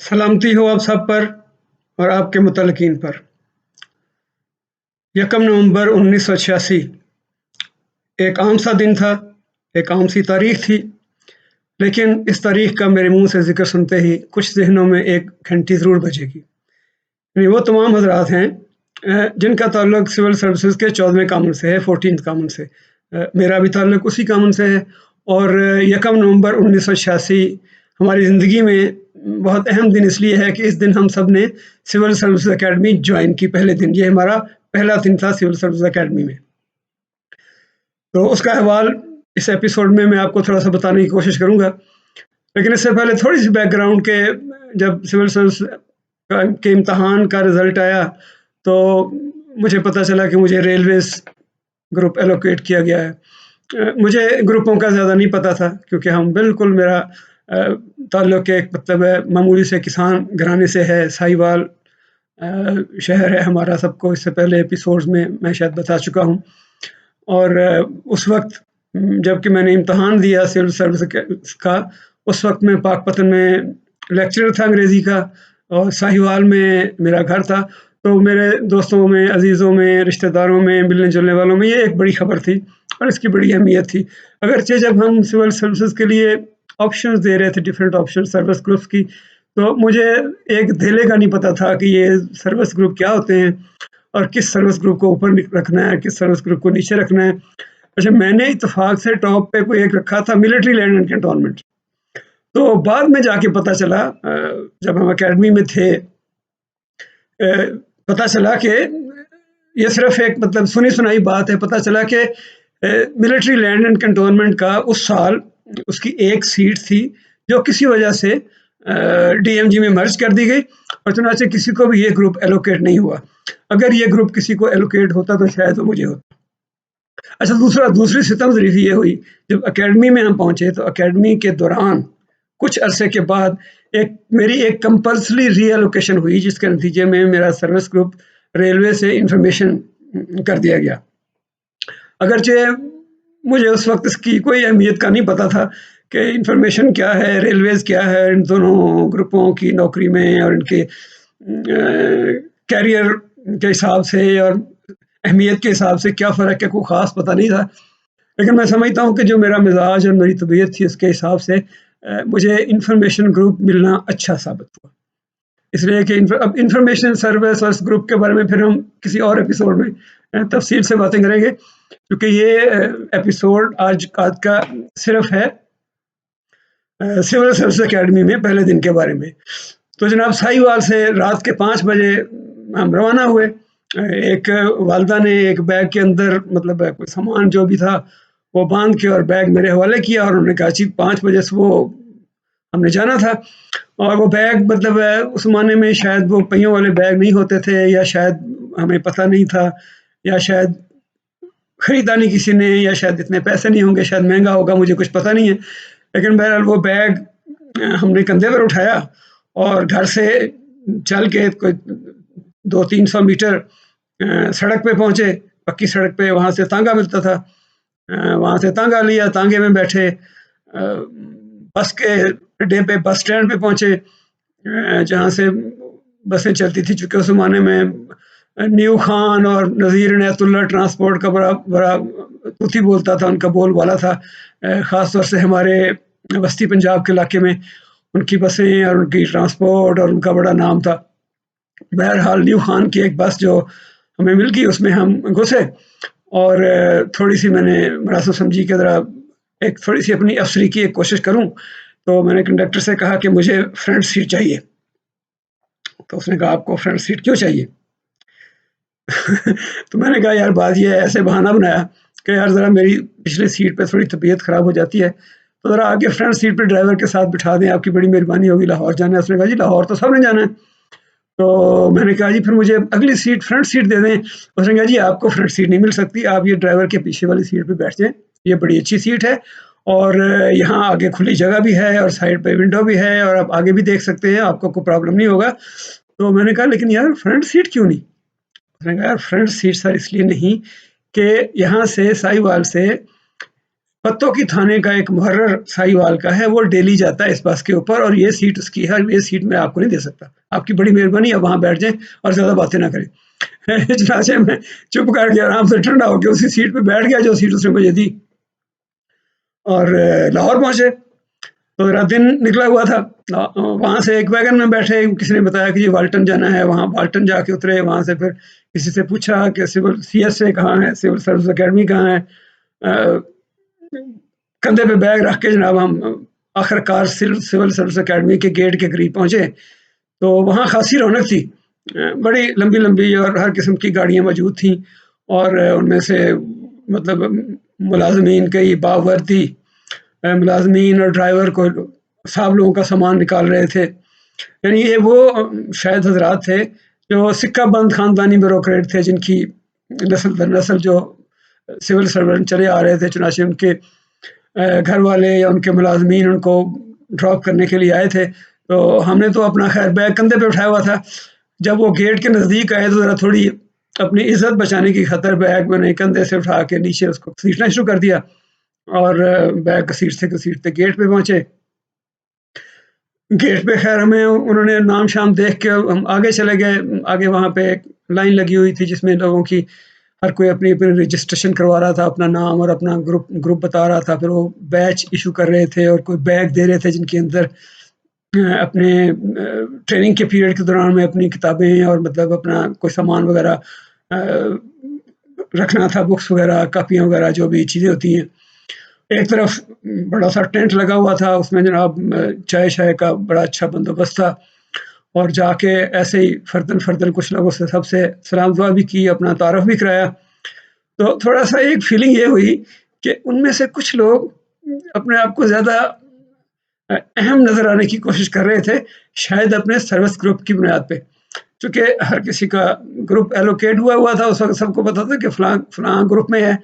सलामती हो आप सब पर और आपके मुतल्लिकीन पर। 1 नवंबर 1986 एक आम सा दिन था, एक आम सी तारीख थी, लेकिन इस तारीख का मेरे मुंह से ज़िक्र सुनते ही कुछ ज़हनों में एक घंटी ज़रूर बजेगी। यानी वो तमाम हज़रात हैं जिनका ताल्लुक सिविल सर्विसेज़ के 14वें कानून से है, 14th कानून से। मेरा भी ताल्लुक उसी कानून से है और 1 नवंबर 1986 हमारी ज़िंदगी में बहुत अहम दिन इसलिए है कि इस दिन हम सब ने सिविल सर्विसेज़ अकेडमी जॉइन की पहले दिन। ये हमारा पहला दिन था सिविल सर्विसेज़ अकेडमी में। तो उसका अहवाल इस एपिसोड में मैं आपको थोड़ा-सा बताने की कोशिश करूँगा। लेकिन इससे पहले थोड़ी-सी बैकग्राउंड के जब सिविल सर्विस के इम्तिहान का रिज़ल्ट आया, तो मुझे पता चला कि मुझे रेलवेज़ ग्रुप एलोकेट किया गया है। मुझे ग्रुपों का ज़्यादा नहीं पता था क्योंकि हम बिल्कुल मेरा ताल्लुक एक मतलब मामूली से किसान घराने से है, साहिवाल शहर है हमारा, सबको इससे पहले एपिसोड्स में मैं शायद बता चुका हूँ। और उस वक़्त जबकि मैंने इम्तिहान दिया सिविल सर्विस का, उस वक़्त मैं पाकपतन में लेक्चरर था अंग्रेज़ी का और साहिवाल में मेरा घर था। तो मेरे दोस्तों में, अज़ीज़ों में, रिश्तेदारों में, मिलने-जुलने वालों में ये एक बड़ी ख़बर थी और इसकी बड़ी अहमियत थी। अगरचे जब हम सिविल सर्विसेज़ के लिए ऑप्शंस दे रहे थे, डिफरेंट ऑप्शन सर्विस ग्रुप्स की, तो मुझे एक धेले का नहीं पता था कि ये सर्विस ग्रुप क्या होते हैं और किस सर्विस ग्रुप को ऊपर रखना है, किस सर्विस ग्रुप को नीचे रखना है। अच्छा, मैंने इत्तेफ़ाक से टॉप पे कोई एक रखा था मिलिट्री लैंड एंड कैंटोनमेंट। तो बाद में जाके पता चला जब हम अकेडमी में थे, पता चला कि ये सिर्फ़ एक मतलब सुनी-सुनाई बात है। पता चला कि मिलिट्री लैंड एंड कैंटोनमेंट का उस साल उसकी एक सीट थी जो किसी वजह से डीएमजी में मर्ज कर दी गई और चुनांचे किसी को भी ये ग्रुप एलोकेट नहीं हुआ। अगर ये ग्रुप किसी को एलोकेट होता तो शायद वो मुझे होता। अच्छा, दूसरी सितमज़रीफ़ी ये हुई, जब अकेडमी में हम पहुँचे तो अकेडमी के दौरान कुछ अरसे के बाद मेरी एक कंपल्सरी रीएलोकेशन हुई, जिसके नतीजे में मेरा सर्विस ग्रुप रेलवे से इन्फॉर्मेशन कर दिया गया। अगरचे मुझे उस वक़्त इसकी कोई अहमियत का नहीं पता था कि इन्फॉर्मेशन क्या है, रेलवेज़ क्या है, इन दोनों ग्रुपों की नौकरी में और इनके कैरियर के हिसाब से और अहमियत के हिसाब से क्या फ़र्क है, कोई ख़ास पता नहीं था। लेकिन मैं समझता हूँ कि जो मेरा मिज़ाज और मेरी तबीयत थी उसके हिसाब से मुझे इन्फॉर्मेशन ग्रुप मिलना अच्छा साबित हुआ। इसलिए कि अब इन्फॉर्मेशन सर्विस और इस ग्रुप के बारे में फिर हम किसी और एपिसोड में तफ़सील से बातें करेंगे, क्योंकि ये एपिसोड आज का सिर्फ़ है सिविल सर्विस अकेडमी में पहले दिन के बारे में। तो जनाब साहिवाल से रात के 5 बजे हम रवाना हुए। एक वालिदा ने एक बैग के अंदर मतलब कोई सामान जो भी था वो बांध के और बैग मेरे हवाले किया और उन्होंने कहा जी 5 बजे से वो हमने जाना था। और वो बैग मतलब उस ज़माने में शायद वो पहियों वाले बैग नहीं होते थे, या शायद हमें पता नहीं था, या शायद खरीदा नहीं किसी ने, या शायद इतने पैसे नहीं होंगे, शायद महँगा होगा, मुझे कुछ पता नहीं है। लेकिन बहरहाल वो बैग हमने कंधे पर उठाया और घर से चल के कोई 200-300 मीटर सड़क पे पहुँचे, पक्की सड़क पे। वहाँ से तांगा मिलता था, वहाँ से तांगा लिया, तांगे में बैठे, बस के अड्डे पे बस स्टैंड पे पहुँचे, जहाँ से बसें चलती थी। चूँकि उस ज़माने में न्यू खान और नज़ीर इनायतुल्लाह ट्रांसपोर्ट का बड़ा बड़ा तूती बोलता था, उनका बोलबाला था। ख़ास तौर से हमारे वस्ती पंजाब के इलाके में उनकी बसें और उनकी ट्रांसपोर्ट और उनका बड़ा नाम था। बहरहाल न्यू खान की एक बस जो हमें मिल गई, उसमें हम घुसे और थोड़ी-सी मैंने मुनासिब समझी कि ज़रा एक थोड़ी-सी अपनी अफ़सरी की एक कोशिश करूँ। तो मैंने कंडक्टर से कहा कि मुझे फ्रंट सीट चाहिए। तो उसने कहा आपको फ्रंट सीट क्यों चाहिए? तो मैंने कहा यार बात ये है, ऐसे बहाना बनाया कि यार ज़रा मेरी पिछली सीट पे थोड़ी तबीयत ख़राब हो जाती है, तो ज़रा आगे फ्रंट सीट पे ड्राइवर के साथ बिठा दें, आपकी बड़ी मेहरबानी होगी, लाहौर जाना है। उसने कहा जी लाहौर तो सबने जाना है। तो मैंने कहा जी फिर मुझे अगली सीट फ्रंट सीट दे दें। उसने कहा जी आपको फ्रंट सीट नहीं मिल सकती, आप ये ड्राइवर के पीछे वाली सीट पे बैठ जाएँ, ये बड़ी अच्छी सीट है और यहाँ आगे खुली जगह भी है और साइड पे विंडो भी है और आप आगे भी देख सकते हैं, आपको कोई प्रॉब्लम नहीं होगा। तो मैंने कहा लेकिन यार फ्रंट सीट क्यों नहीं? उसने कहा यार फ्रंट सीट सर इसलिए नहीं कि यहाँ से साहिवाल से पत्तों की थाने का एक मुहर्रर साहिवाल का है, वो डेली जाता है इस बस के ऊपर और ये सीट उसकी है और ये सीट मैं आपको नहीं दे सकता। आपकी बड़ी मेहरबानी, आप वहाँ बैठ जाएँ और ज़्यादा बातें ना करें। चुनाचे मैं चुप करके आराम से ठंडा होके उसी सीट पे बैठ गया जो सीट उसने मुझे दी और लाहौर पहुँचे। तो मेरा दिन निकला हुआ था। वहाँ से एक वैगन में बैठे, किसी ने बताया कि जी वाल्टन जाना है, वहाँ वाल्टन जाके उतरे, वहाँ से फिर किसी से पूछा कि सिविल सीएसए कहाँ है, सिविल सर्विस अकेडमी कहाँ है। कंधे पे बैग रख के जनाब हम आखिरकार सिविल सर्विस अकेडमी के गेट के करीब पहुँचे, तो वहाँ खासी रौनक थी। बड़ी लंबी-लंबी और हर किस्म की गाड़ियाँ मौजूद थीं और उनमें से मतलब मुलाज़मीन कई बावर्दी मुलाज़मीन और ड्राइवर को साहब लोगों का सामान निकाल रहे थे। यानी ये वो शायद हज़रात थे जो सिक्का बंद ख़ानदानी ब्यूरोक्रेट थे जिनकी नस्ल दर नस्ल जो सिविल सर्वेंट चले आ रहे थे, चुनांचे उनके घर वाले या उनके मुलाज़मीन उनको ड्रॉप करने के लिए आए थे। तो हमने तो अपना ख़ैर बैग कंधे पे उठाया हुआ था। जब वो गेट के नज़दीक आए तो ज़रा थोड़ी अपनी इज़्ज़त बचाने की खातिर बैग मैंने कंधे से उठा के नीचे उसको घसीटना शुरू कर दिया और बैग घसीटते-घसीटते गेट पे पहुँचे। गेट पे ख़ैर हमें उन्होंने नाम-शाम देख के हम आगे चले गए। आगे वहाँ पे एक लाइन लगी हुई थी जिसमें लोगों की हर कोई अपनी-अपनी रजिस्ट्रेशन करवा रहा था, अपना नाम और अपना ग्रुप ग्रुप बता रहा था। फिर वो बैच इश्यू कर रहे थे और कोई बैग दे रहे थे जिनके अंदर अपने ट्रेनिंग के पीरियड के दौरान में अपनी किताबें और मतलब अपना कोई सामान वग़ैरह रखना था, बुक्स वग़ैरह, कापियाँ वग़ैरह जो भी चीज़ें होती हैं। एक तरफ बड़ा-सा टेंट लगा हुआ था, उसमें जनाब चाय-शाय का बड़ा अच्छा बंदोबस्त था और जाके ऐसे ही फ़र्दन-फ़र्दन कुछ लोगों से सबसे सलाम दुआ भी की, अपना तारुफ़ भी कराया। तो थोड़ा-सा एक फीलिंग ये हुई कि उनमें से कुछ लोग अपने आप को ज़्यादा अहम नज़र आने की कोशिश कर रहे थे, शायद अपने सर्विस ग्रुप की बुनियाद पे। चूँकि हर किसी का ग्रुप एलोकेट हुआ हुआ था, उस वक़्त सबको पता था कि फलाँ ग्रुप में है।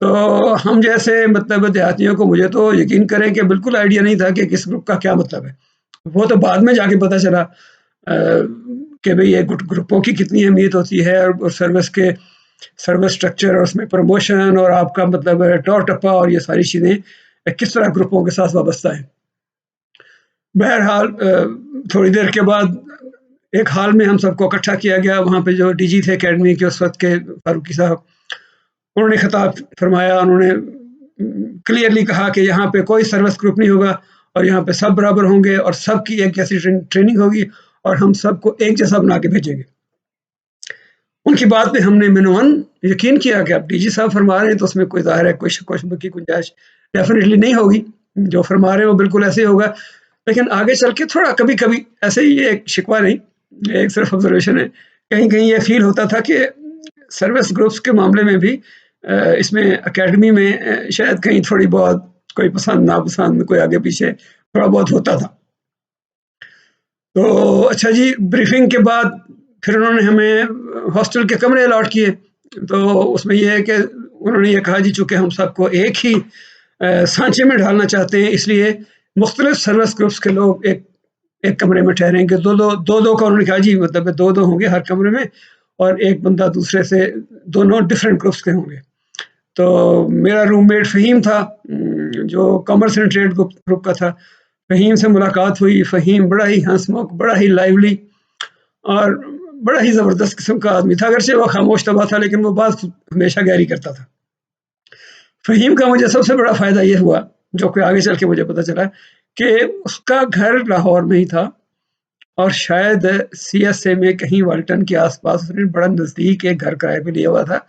तो हम जैसे मतलब देहातियों को मुझे तो यकीन करें कि बिल्कुल आइडिया नहीं था कि किस ग्रुप का क्या मतलब है। वो तो बाद में जाके पता चला कि भई ये ग्रुपों की कितनी अहमियत होती है और सर्विस स्ट्रक्चर और उसमें प्रमोशन और आपका मतलब टौर-टप्पा और ये सारी चीज़ें किस तरह ग्रुपों के साथ वाबस्ता है। बहरहाल थोड़ी देर के बाद एक हॉल में हम सबको इकट्ठा किया गया, वहाँ पे जो डीजी थे अकेडमी के उस वक़्त के फारूकी साहब, उन्होंने खिताब फरमाया, उन्होंने क्लियरली कहा कि यहाँ पे कोई सर्विस ग्रुप नहीं होगा और यहाँ पे सब बराबर होंगे और सबकी एक जैसी ट्रेनिंग होगी और हम सबको एक जैसा बना के भेजेंगे। उनकी बात पे हमने मिनवन यकीन किया कि अब डीजी साहब फरमा रहे हैं तो उसमें कोई ज़ाहिर है कोई शक व शुबे की गुंजाइश डेफ़िनिटली नहीं होगी। जो फरमा रहे हैं वो बिल्कुल ऐसे ही होगा। लेकिन आगे चल के थोड़ा कभी-कभी ऐसे ही ये एक शिकवा नहीं, एक सिर्फ़ ऑब्ज़र्वेशन है। कहीं-कहीं ये फ़ील होता था कि सर्विस ग्रुप्स के मामले में भी इसमें अकेडमी में शायद कहीं थोड़ी बहुत कोई पसंद नापसंद, कोई आगे-पीछे थोड़ा बहुत होता था। तो अच्छा जी, ब्रीफिंग के बाद फिर उन्होंने हमें हॉस्टल के कमरे अलॉट किए। तो उसमें ये है कि उन्होंने ये कहा जी चूँकि हम सबको एक ही सांचे में ढालना चाहते हैं इसलिए मुख्तलिफ सर्विस ग्रुप्स के लोग एक एक कमरे में ठहरेंगे। 2-2 का उन्होंने कहा जी मतलब 2-2 होंगे हर कमरे में और एक बंदा दूसरे से दोनों डिफरेंट ग्रुप्स के होंगे। तो मेरा रूममेट फ़हीम था जो कॉमर्स एंड ट्रेड ग्रुप का था। फ़हीम से मुलाकात हुई, फ़हीम बड़ा ही हँसमुख, बड़ा ही लाइवली और बड़ा ही ज़बरदस्त किस्म का आदमी था। अगरचे वो खामोश तबा था लेकिन वो बात हमेशा गहरी करता था। फ़हीम का मुझे सबसे बड़ा फ़ायदा ये हुआ, जो कि आगे चल के मुझे पता चला कि उसका घर लाहौर में ही था और शायद सीएसए में कहीं वाल्टन के आस-पास उसने बड़ा नज़दीक एक घर किराए पे लिया हुआ था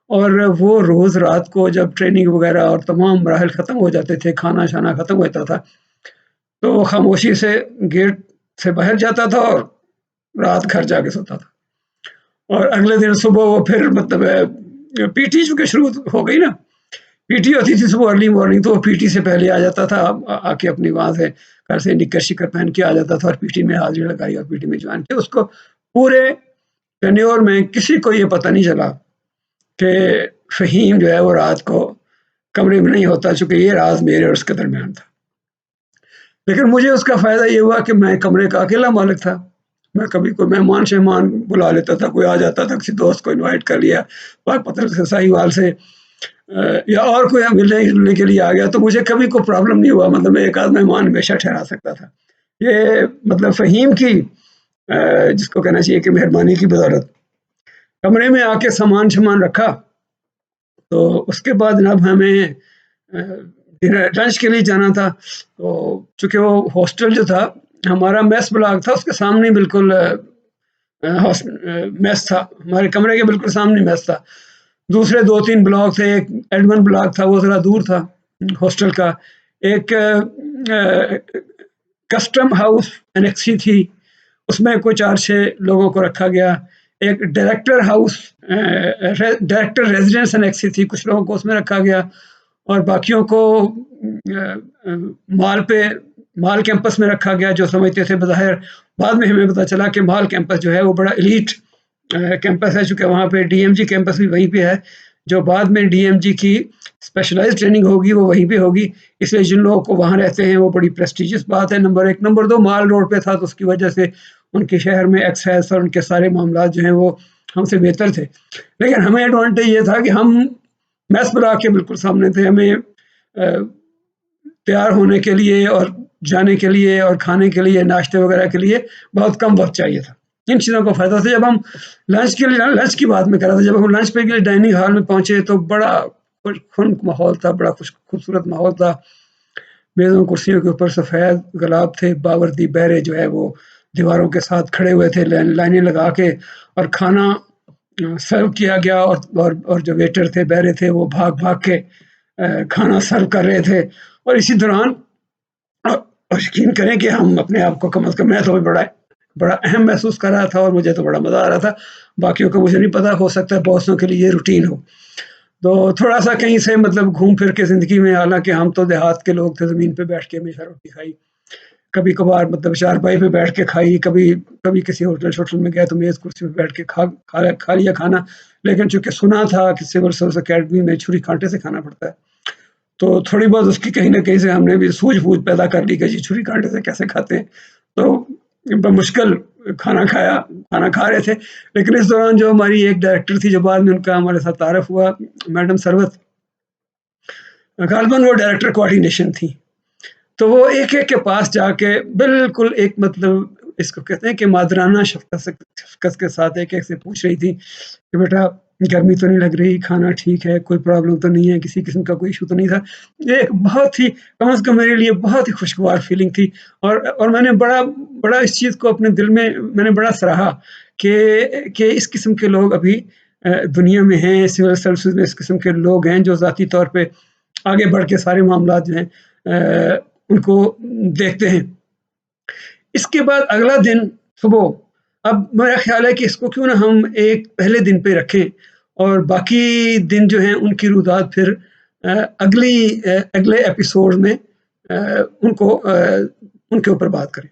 और वो रोज़ रात को जब ट्रेनिंग वग़ैरह और तमाम मराहिल ख़त्म हो जाते थे, खाना-शाना ख़त्म होता था, तो वो खामोशी से गेट से बाहर जाता था और रात घर जाके सोता था। और अगले दिन सुबह वो फिर मतलब पीटी चूँकि शुरू हो गई ना, पीटी होती थी सुबह अर्ली मॉर्निंग तो वो पीटी से पहले आ जाता था। आके अपनी वहाँ से घर से निक्कर-शिक्कर पहन के आ जाता था और पीटी में हाज़िरी लगाई और पीटी में जॉइन किया। उसको पूरे टेन्योर में किसी को ये पता नहीं चला कि फ़हीम जो है वो रात को कमरे में नहीं होता, चूँकि ये राज़ मेरे और उसके दरमियान था। लेकिन मुझे उसका फ़ायदा ये हुआ कि मैं कमरे का अकेला मालिक था। मैं कभी कोई मेहमान-शेहमान बुला लेता था, कोई आ जाता था, किसी दोस्त को इनवाइट कर लिया, पाक-पतन से साहिवाल से या और कोई मिलने-जुलने के लिए आ गया तो मुझे कभी कोई प्रॉब्लम नहीं हुआ, मतलब मैं एक आध मेहमान हमेशा ठहरा सकता था। ये मतलब फ़हीम की जिसको कहना चाहिए कि मेहरबानी की बदौलत। कमरे में आके सामान-शमान रखा, तो उसके बाद जनाब हमें डिनर लंच के लिए जाना था। तो चूँकि वो हॉस्टल जो था, हमारा मेस ब्लॉक था, उसके सामने बिल्कुल मेस था, हमारे कमरे के बिल्कुल सामने मेस था। दूसरे 2-3 ब्लॉक थे, एक एडमंड ब्लॉक था, वो ज़रा दूर था हॉस्टल का। एक कस्टम हाउस एनेक्सी थी, उसमें कोई 4-6 लोगों को रखा गया। एक director house director residence annexe थी, कुछ लोगों को उसमें रखा गया और बाकियों को मॉल पे मॉल कैंपस में रखा गया, जो समझते थे बज़ाहिर। बाद में हमें पता चला कि मॉल कैंपस जो है वो बड़ा एलीट कैंपस है, चूँकि वहाँ पे डीएमजी कैंपस भी वहीं पे है, जो बाद में डीएमजी की स्पेशलाइज़्ड ट्रेनिंग होगी वो वहीं पे होगी, इसलिए जिन लोगों को वहाँ रहते हैं वो बड़ी प्रेस्टीजियस बात है, नंबर 1। नंबर 2, मॉल रोड पे था तो उसकी वजह से उनके शहर में एक्सेस और उनके सारे मामलात जो हैं वो हमसे बेहतर थे। लेकिन हमें एडवांटेज ये था कि हम मेस ब्लॉक के बिल्कुल सामने थे, हमें तैयार होने के लिए और जाने के लिए और खाने के लिए, नाश्ते वगैरह के लिए बहुत कम वक़्त चाहिए था। इन चीज़ों का फ़ायदा था। जब हम लंच की बात मैं कर रहा था, जब हम लंच पे के लिए डाइनिंग हॉल में पहुँचे तो बड़ा खुशनुमा माहौल था, बड़ा खूबसूरत माहौल था। मेज़ों कुर्सियों के ऊपर सफ़ेद गुलाब थे, बावर्दी बहरे जो है वो दीवारों के साथ खड़े हुए थे लाइनें लगा के, और खाना सर्व किया गया और जो वेटर थे, बहरे थे, वो भाग-भाग के खाना सर्व कर रहे थे। और इसी दौरान अ, यकीन करें कि हम अपने आप को कम से कम, मैं तो बड़ा बड़ा अहम महसूस कर रहा था और मुझे तो बड़ा मज़ा आ रहा था। बाकियों को मुझे नहीं पता, हो सकता है बहुतों के लिए ये रूटीन हो। तो थोड़ा-सा कहीं से मतलब घूम फिर के ज़िंदगी में, हालाँकि हम तो देहात के लोग थे, ज़मीन पे बैठ के हमेशा रोटी खाई। कभी-कभार मतलब चारपाई पे बैठ के खाई, कभी कभी किसी होटल-शोटल में गए तो मेज़ कुर्सी पे बैठ के खा लिया खाना। लेकिन चूँकि सुना था कि सिविल सर्विस अकेडमी में छुरी-काँटे से खाना पड़ता है, तो थोड़ी बहुत उसकी कहीं न कहीं से हमने भी सूझ-बूझ पैदा कर ली कि जी छुरी-काँटे से कैसे खाते हैं। तो बमुश्किल खाना खा रहे थे। लेकिन इस दौरान जो हमारी एक डायरेक्टर थी, जो बाद में उनका हमारे साथ तारुफ हुआ, मैडम सरवत, ग़ालिबन वो डायरेक्टर कोऑर्डिनेशन थी। तो वो एक-एक के पास जाके बिल्कुल एक मतलब इसको कहते हैं कि मादराना शफ़क़त के साथ एक-एक से पूछ रही थी कि बेटा गर्मी तो नहीं लग रही, खाना ठीक है, कोई प्रॉब्लम तो नहीं है, किसी किस्म का कोई इश्यू तो नहीं था। ये एक बहुत ही, कम से कम मेरे लिए बहुत ही खुशगवार फीलिंग थी। और मैंने बड़ा बड़ा इस चीज़ को अपने दिल में मैंने बड़ा सराहा कि इस किस्म के लोग अभी दुनिया में हैं, सिविल सर्विसेज़ में इस किस्म के लोग हैं जो ज़ाती तौर पे आगे बढ़ के सारे मामलात जो हैं उनको देखते हैं। इसके बाद अगला दिन सुबह, अब मेरा ख़्याल है कि इसको क्यों ना हम एक पहले दिन पे रखें और बाकी दिन जो हैं उनकी रुदात फिर अगले एपिसोड में उनके ऊपर बात करें।